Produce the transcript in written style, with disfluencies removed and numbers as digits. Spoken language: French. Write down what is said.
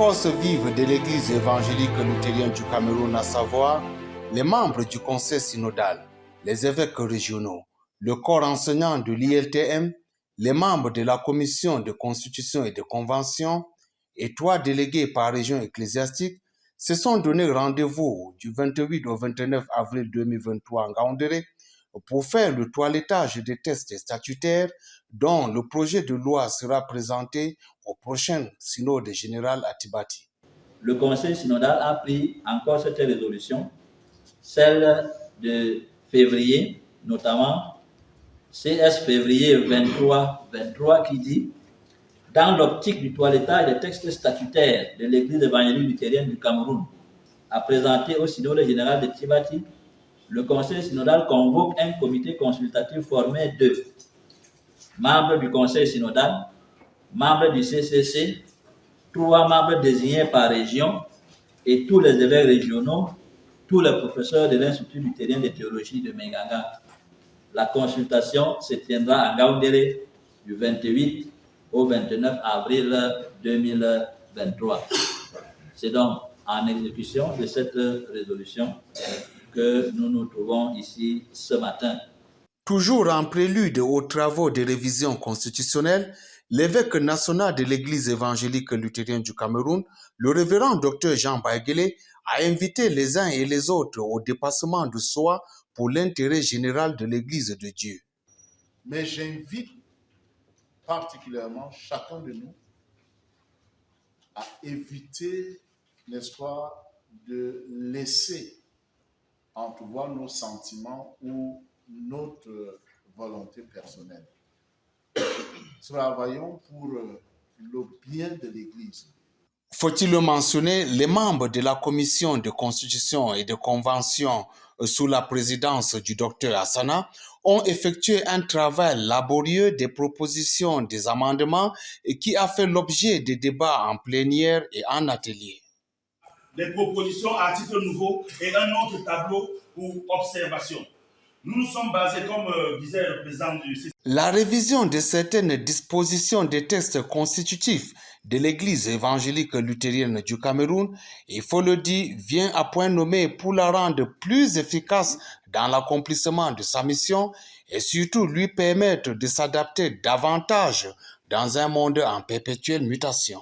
forces vives de l'Église évangélique luthérienne du Cameroun, à savoir les membres du conseil synodal, les évêques régionaux, le corps enseignant de l'ILTM, les membres de la commission de constitution et de convention et 3 délégués par région ecclésiastique se sont donné rendez-vous du 28 au 29 avril 2023 en Gaoundéré pour faire le toilettage des tests statutaires dont le projet de loi sera présenté au prochain synode général à Tibati. Le conseil synodal a pris encore cette résolution, celle de février, notamment CS février 23 qui dit « Dans l'optique du toilettage des textes statutaires de l'Église évangélique luthérienne du Cameroun, à présenter au synode général de Tibati, le conseil synodal convoque un comité consultatif formé de membres du conseil synodal, membres du CCC, 3 membres désignés par région et tous les évêques régionaux, tous les professeurs de l'Institut luthérien de théologie de Menganga. La consultation se tiendra à Gaoundéré du 28 au 29 avril 2023. C'est donc en exécution de cette résolution que nous nous trouvons ici ce matin. Toujours en prélude aux travaux de révision constitutionnelle, l'évêque national de l'Église évangélique luthérienne du Cameroun, le révérend Dr Jean Baïguélé, a invité les uns et les autres au dépassement de soi pour l'intérêt général de l'Église de Dieu. Mais j'invite particulièrement chacun de nous à éviter, n'est-ce pas, de laisser entrevoir nos sentiments ou notre volonté personnelle. Travaillons pour le bien de l'Église. Faut-il le mentionner, les membres de la commission de constitution et de convention sous la présidence du docteur Hassana ont effectué un travail laborieux des propositions des amendements et qui a fait l'objet de débats en plénière et en atelier. Des propositions, articles nouveaux et un autre tableau pour observation. Nous nous sommes basés, comme disait le président du CCC. La révision de certaines dispositions des textes constitutifs de l'Église évangélique luthérienne du Cameroun, il faut le dire, vient à point nommé pour la rendre plus efficace dans l'accomplissement de sa mission et surtout lui permettre de s'adapter davantage dans un monde en perpétuelle mutation.